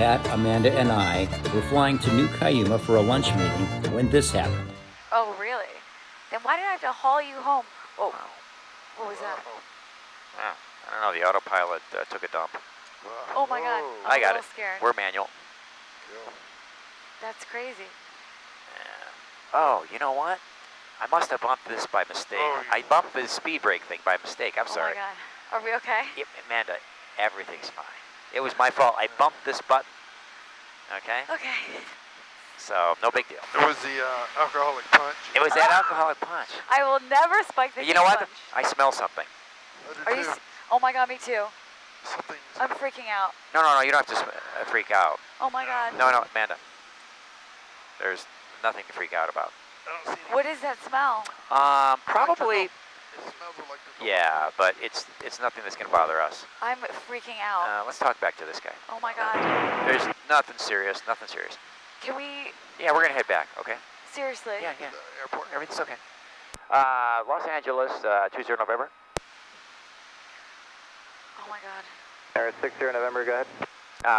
Pat, Amanda, and I were flying to New Cuyama for a lunch meeting when this happened. Oh, really? Then why did I have to haul you home? Oh, what was that? I don't know, the autopilot took a dump. Oh my God, I I'm got a it. little scared. We're manual. That's crazy. Oh, you know what? I must have bumped this by mistake. I bumped the speed brake thing by mistake. I'm sorry. Oh my God. Are we okay? Yep, Amanda, everything's fine. It was my fault. I bumped this button. Okay? Okay. So, no big deal. It was the alcoholic punch. It was that alcoholic punch. I will never spike the You know what? punch. I smell something. Are you? Oh my God, me too. Something. I'm freaking out. No, you don't have to freak out. Oh my God. No, Amanda. There's nothing to freak out about. I don't see What is that smell? Probably. It smells electrical. Yeah, but it's nothing that's gonna bother us. I'm freaking out. Let's talk back to this guy. Oh my God. There's nothing serious. Nothing serious. Can we? Yeah, we're gonna head back. Okay. Seriously? Yeah. The airport. Everything's okay. Los Angeles, 20 November. Oh my God. Air 60 November, go ahead.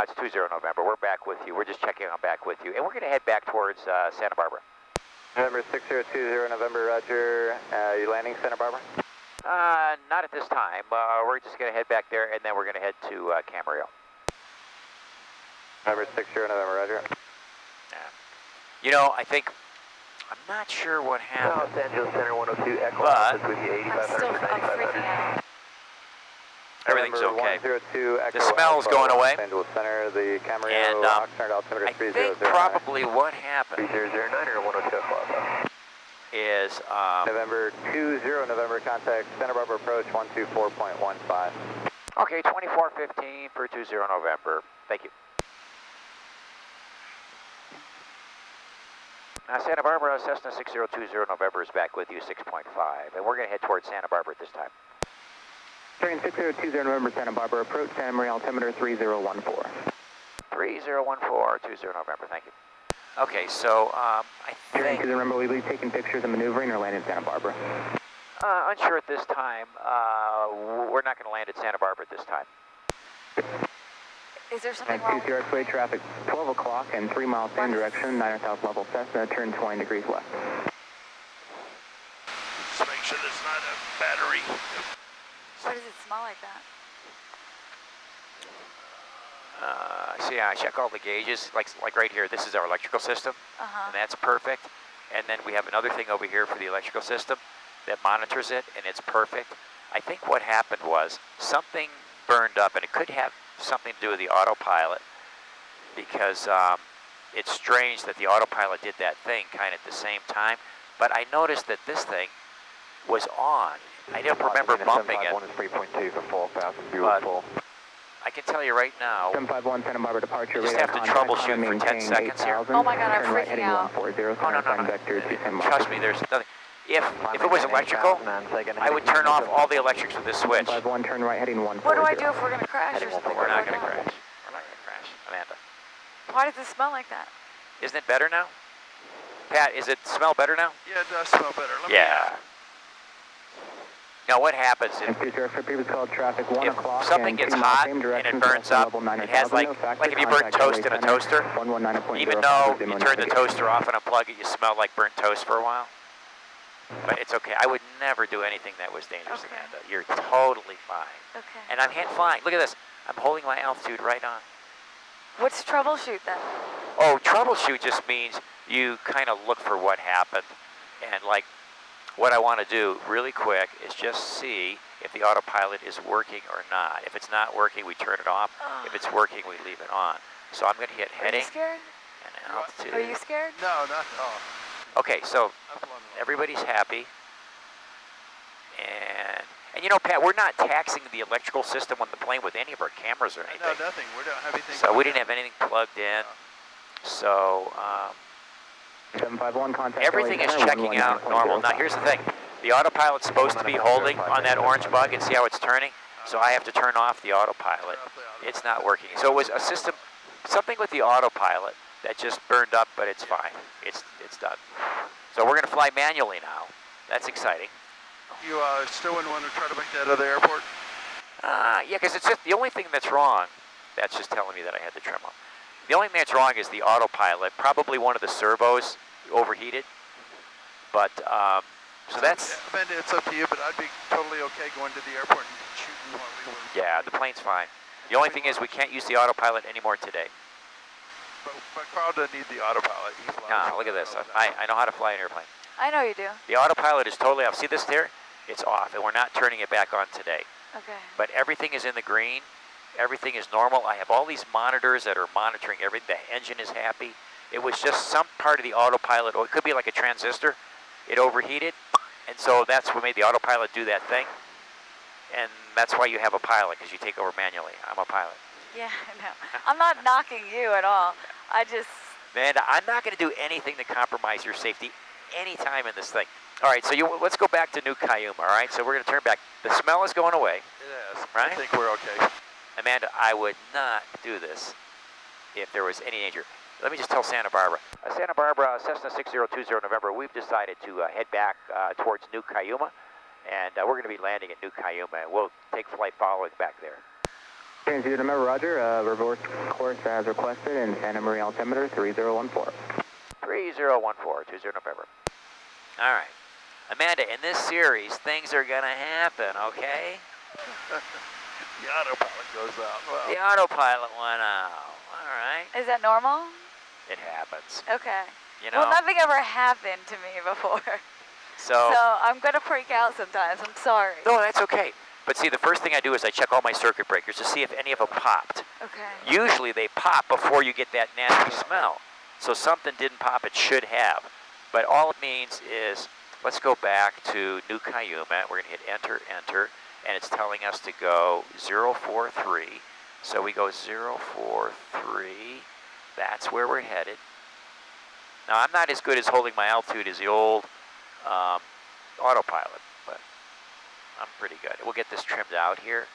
It's 20 November. We're back with you. We're just checking on back with you, and we're gonna head back towards Santa Barbara. November 6020 November, Roger. You landing Santa Barbara? Not at this time. We're just gonna head back there, and then we're gonna head to Camarillo. November 60 November, Roger. You know, I'm not sure what happened. Los Angeles Center 102 Echo But- Office with you, I'm 8500, freaking out. Everything's November okay. 102 Echo The smell's Alpha, going away. Los Angeles Center, the Camarillo, And, Oxnard altimeter I 3009. think probably what happened 3009 or 102 Echo Alpha. is, November 20 November, contact Santa Barbara approach 124.15. okay, 2415 for 20 November. Thank you. Santa Barbara, Cessna 6020 November is back with you, 6.5, and we're going to head towards Santa Barbara at this time. Train 6020 November, Santa Barbara approach, Santa Maria altimeter 3014. 3014, 20 November, thank you. Okay, so, I Train think, 20 November, will you be taking pictures and maneuvering or landing in Santa Barbara? unsure at this time, we're not going to land at Santa Barbara at this time. Is there something And wrong? 20 expressway traffic, 12 o'clock and 3 miles same direction, 9 south level Cessna, turn 20 degrees left. Just make sure there's not a battery. Why does it smell like that? So yeah, I check all the gauges, like right here, this is our electrical system, and that's perfect. And then we have another thing over here for the electrical system that monitors it, and it's perfect. I think what happened was something burned up, and it could have something to do with the autopilot, because it's strange that the autopilot did that thing kind of at the same time. But I noticed that this thing was on. I don't remember bumping it. 3.2 for full, fast and But full. I can tell you right now, 751 Santa Barbara departure. You just radar have to contact, troubleshoot for 10 maintain seconds here. 8000, Oh my God, I'm turn right freaking heading out. 140, center sign vector 210 miles. trust me, there's nothing. If it was electrical, I would turn off all the electrics with this switch. 751 turn right heading 140. What do I do if we're going to crash or something? We're not going to crash. We're not going to crash, Amanda. Why does it smell like that? Isn't it better now? Pat, is it smell better now? Yeah, it does smell better. Let me- Yeah. Now what happens And future for people called traffic 1 if o'clock something and gets 2 miles hot same and direction, it burns Cessna up, level it has 9000, like if you burn toast in a toaster, 119.0, even though you turn the toaster off and unplug it, you smell like burnt toast for a while. But it's okay. I would never do anything that was dangerous, Okay. Amanda. You're totally fine. Okay. And I'm flying. Look at this. I'm holding my altitude right on. What's troubleshoot then? Oh, troubleshoot just means you kind of look for what happened. And like what I want to do really quick is just see if the autopilot is working or not. If it's not working, we turn it off. If it's working, we leave it on. So I'm going to hit Are heading you scared? and altitude. Are you scared? No, not at all. Okay, so I'm flying along. everybody's happy. And you know, Pat, we're not taxing the electrical system on the plane with any of our cameras or anything. No, nothing. We don't have anything. So we didn't have anything plugged in. So 751 contact. everything is checking out normal. Now here's the thing. The autopilot's supposed to be holding on that orange bug and see how it's turning. So I have to turn off the autopilot. It's not working. So it was a system, something with the autopilot that just burned up, but it's fine. It's done. So we're going to fly manually now. That's exciting. You still wouldn't want to try to make that other airport? Yeah, because it's just the only thing that's wrong. That's just telling me that I had to trim off. The only thing that's wrong is the autopilot. Probably one of the servos overheated. But, so that's... Yeah, Amanda, it's up to you, but I'd be totally okay going to the airport and shooting while we were... Yeah, the plane's fine. The only thing is we can't use the autopilot anymore today. But Carl doesn't need the autopilot. He flies No, look at this. I know how to fly an airplane. I know you do. The autopilot is totally off. See this there? It's off, and we're not turning it back on today. Okay. But everything is in the green. Everything is normal. I have all these monitors that are monitoring everything. The engine is happy. It was just some part of the autopilot, or it could be like a transistor. It overheated, and so that's what made the autopilot do that thing. And that's why you have a pilot, because you take over manually. I'm a pilot. Yeah, I know. I'm not knocking you at all. I just... Amanda, I'm not going to do anything to compromise your safety anytime in this thing. All right, so let's go back to New Cuyama, all right? So we're going to turn back. The smell is going away. It is. Right? I think we're okay. Amanda, I would not do this if there was any danger. Let me just tell Santa Barbara. Santa Barbara, Cessna 6020 November, we've decided to head back towards New Cuyama, and we're going to be landing at New Cuyama, and we'll take flight following back there. Transistor November, roger. Reverse course as requested in Santa Maria altimeter 3014. 3014, 20 November. All right. Amanda, in this series, things are going to happen, okay? The autopilot goes out. Well, The autopilot went out. All right. Is that normal? It happens. Okay. You know? Well, nothing ever happened to me before. So I'm going to freak out sometimes. I'm sorry. no, that's okay. But see, the first thing I do is I check all my circuit breakers to see if any of them popped. Okay. Usually they pop before you get that nasty smell. So something didn't pop, it should have. But all it means is, let's go back to New Cuyama. We're going to hit enter, enter, and it's telling us to go 043. So we go 043. That's where we're headed. Now, I'm not as good as holding my altitude as the old autopilot, but I'm pretty good. We'll get this trimmed out here.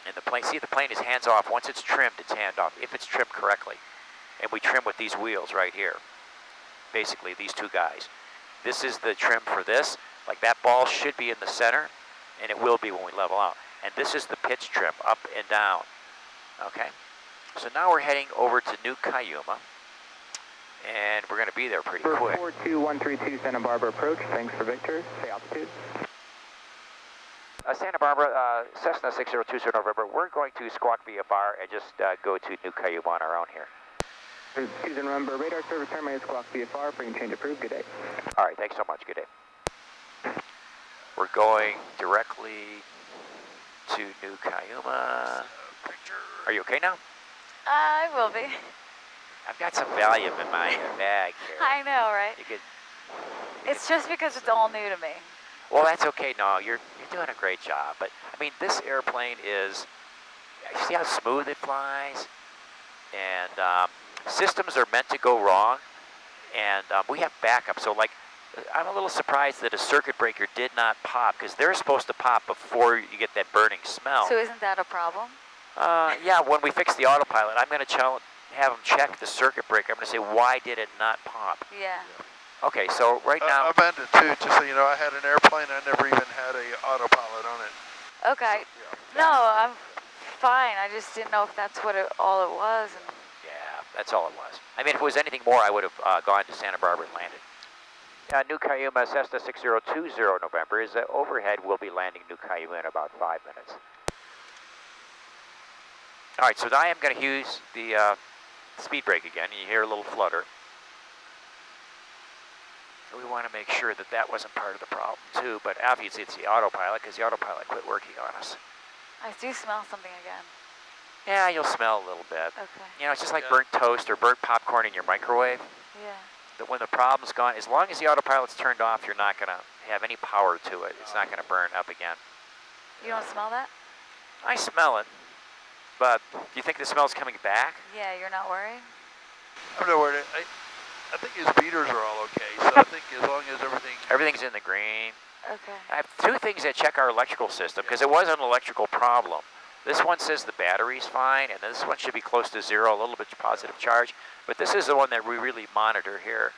And the plane, see, the plane is hands off. Once it's trimmed, it's hand off, if it's trimmed correctly. And we trim with these wheels right here. Basically, these two guys. This is the trim for this. Like that ball should be in the center, and it will be when we level out. And this is the pitch trim, up and down. Okay? So now we're heading over to New Cuyama, and we're going to be there pretty quick. 42132 Santa Barbara approach. Thanks for Victor. Say altitude. Santa Barbara, Cessna 6020 November, we're going to squawk VFR and just go to New Cuyama on our own here. Tuesday, November, radar service terminated, squawk VFR, bring change approved, good day. All right, thanks so much, good day. We're going directly to New Cuyama. Are you okay now? I will be. I've got some Valium in my bag here. I know, right? You could, It's just because it's all new to me. well, that's okay. No, you're doing a great job. But I mean, this airplane is. You see how smooth it flies, and systems are meant to go wrong, and we have backup. So, like, I'm a little surprised that a circuit breaker did not pop, because they're supposed to pop before you get that burning smell. So isn't that a problem? Yeah, when we fix the autopilot, I'm going to have them check the circuit breaker. I'm going to say, why did it not pop? Yeah. Okay, so right now... Amanda, too, just so you know, I had an airplane. I never even had a autopilot on it. Okay. So, yeah. No, I'm fine. I just didn't know if that's what all it was. And Yeah, that's all it was. I mean, if it was anything more, I would have gone to Santa Barbara and landed. New Cuyama, Cessna 6020 November is overhead. We'll be landing New Cuyama in about 5 minutes. All right, so I am going to use the speed brake again. You hear a little flutter. So we want to make sure that that wasn't part of the problem too, but obviously it's the autopilot, because the autopilot quit working on us. I do smell something again. Yeah, you'll smell a little bit. Okay. You know, it's just like burnt toast or burnt popcorn in your microwave. Yeah. That when the problem's gone, as long as the autopilot's turned off, you're not going to have any power to it. It's not going to burn up again. You don't smell that? I smell it, but do you think the smell's coming back? Yeah, you're not worried? I'm not worried. I think his beaters are all okay, so I think as long as Everything's in the green. Okay. I have two things that check our electrical system, because it was an electrical problem. This one says the battery's fine, and this one should be close to zero, a little bit positive charge. But this is the one that we really monitor here.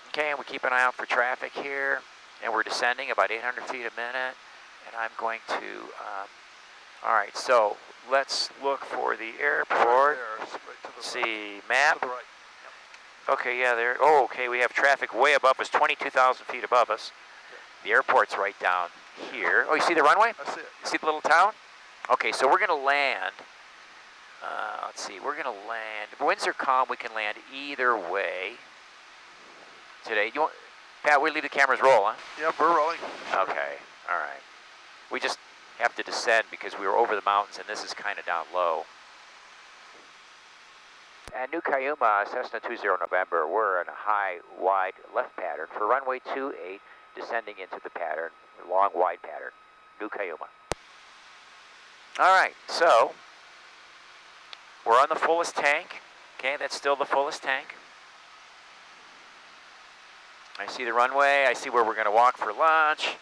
Okay, and we keep an eye out for traffic here, and we're descending about 800 feet a minute. And I'm going to, all right, so let's look for the Right airport. there, it's right to the Let's see, map. To the right. Okay, yeah, there. Oh, okay, we have traffic way above us, 22,000 feet above us. The airport's right down here. Oh, you see the runway? I see it. You see the little town? Okay, so we're going to land. Let's see, we're going to land. If winds are calm, we can land either way today. You want, Pat, we leave the cameras roll, huh? Yeah, we're rolling. Okay, all right. We just have to descend because we were over the mountains and this is kind of down low. And New Cuyama, Cessna 20 November, we're in a high, wide left pattern for runway 28, descending into the pattern, long, wide pattern, New Cuyama. All right, so we're on the fullest tank. Okay, that's still the fullest tank. I see the runway. I see where we're going to walk for lunch.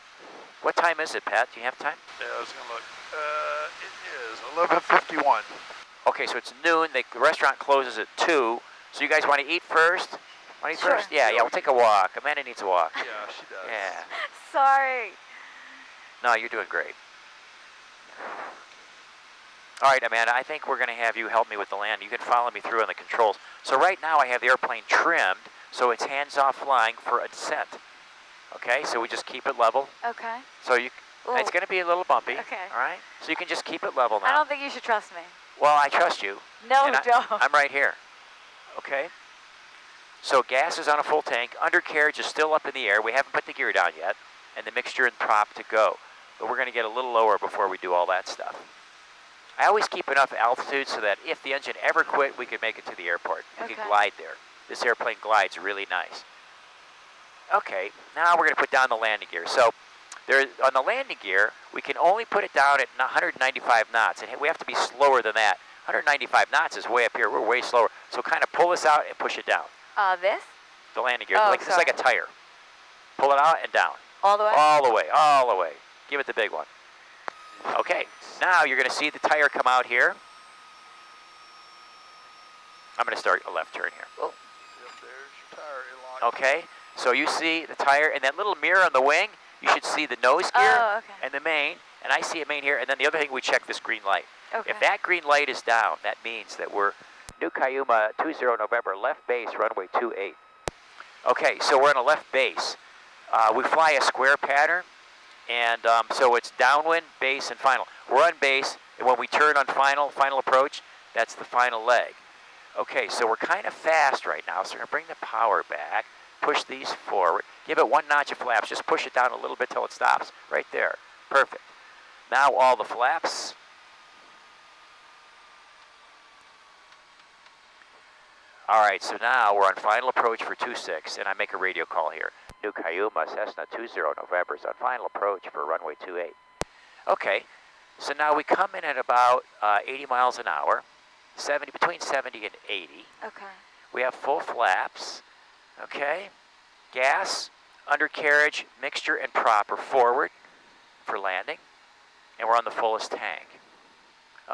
What time is it, Pat? Do you have time? Yeah, I was going to look. It is 11:51. Okay, so it's noon. The restaurant closes at 2. So you guys want to eat first? Want to eat Sure. first? Yeah, we'll take a walk. Amanda needs a walk. Yeah, she does. Yeah. Sorry. No, you're doing great. All right, Amanda, I think we're going to have you help me with the land. You can follow me through on the controls. So right now I have the airplane trimmed, so it's hands-off flying for a descent. Okay, so we just keep it level. Okay. So you, it's going to be a little bumpy. Okay. All right, so you can just keep it level now. I don't think you should trust me. Well, I trust you. No, and don't. I'm right here. Okay. So gas is on a full tank. Undercarriage is still up in the air. We haven't put the gear down yet, and the mixture and prop to go. But we're going to get a little lower before we do all that stuff. I always keep enough altitude so that if the engine ever quit, we could make it to the airport. We can glide there. This airplane glides really nice. Okay, now we're going to put down the landing gear. So there, on the landing gear, we can only put it down at 195 knots, and we have to be slower than that. 195 knots is way up here. We're way slower. So kind of pull this out and push it down. This? The landing gear, Oh, like it's like a tire. Pull it out and down. All the way? All the way, all the way. Give it the big one. Okay, now you're going to see the tire come out here. I'm going to start a left turn here. Oh. Yep, there's your tire lock. Okay, so you see the tire and that little mirror on the wing. You should see the nose gear and the main, and I see a main here. And then the other thing, we check this green light. Okay. If that green light is down, that means that we're New Cuyama 20 November, left base, runway 28. Okay, so we're on a left base. We fly a square pattern, and so it's downwind, base, and final. We're on base, and when we turn on final approach, that's the final leg. Okay, so we're kind of fast right now, so we're going to bring the power back, push these forward, give it one notch of flaps, just push it down a little bit till it stops, right there. Perfect. Now all the flaps. All right, so now we're on final approach for 26, and I make a radio call here. New Cuyama, Cessna 20 November is on final approach for runway 28. Okay, so now we come in at about 80 miles an hour, between 70 and 80. Okay. We have full flaps, okay? Gas, undercarriage, mixture, and prop are forward for landing, and we're on the fullest tank.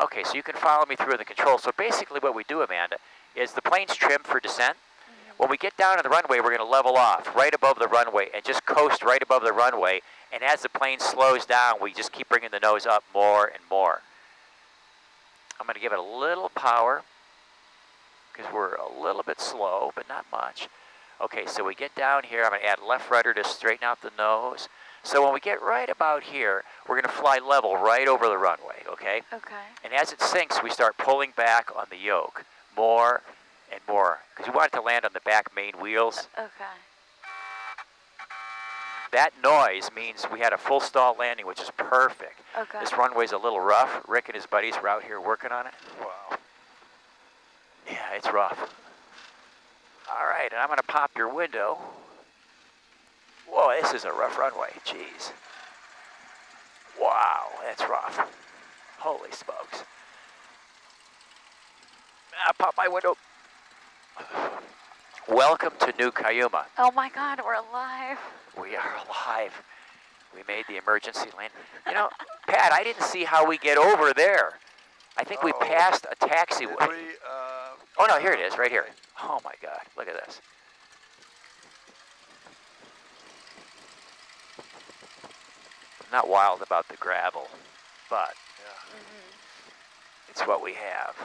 Okay, so you can follow me through the controls. So basically what we do, Amanda, is the plane's trimmed for descent. When we get down on the runway, we're going to level off right above the runway and just coast right above the runway. And as the plane slows down, we just keep bringing the nose up more and more. I'm going to give it a little power because we're a little bit slow, but not much. Okay, so we get down here. I'm going to add left rudder to straighten out the nose. So when we get right about here, we're going to fly level right over the runway, okay? Okay. And as it sinks, we start pulling back on the yoke more and more because we want it to land on the back main wheels. Okay. That noise means we had a full stall landing, which is perfect. Okay. This runway's a little rough. Rick and his buddies were out here working on it. Wow. Yeah, it's rough. All right, and I'm going to pop your window. Whoa, this is a rough runway. Jeez. Wow, that's rough. Holy smokes. Pop my window. Welcome to New Cuyama. Oh my God, we're alive. We are alive. We made the emergency land. You know, Pat, I didn't see how we get over there. I think we passed a taxiway. Did we, Oh no, here it is, right here. Oh my God, look at this. I'm not wild about the gravel, but yeah. It's what we have.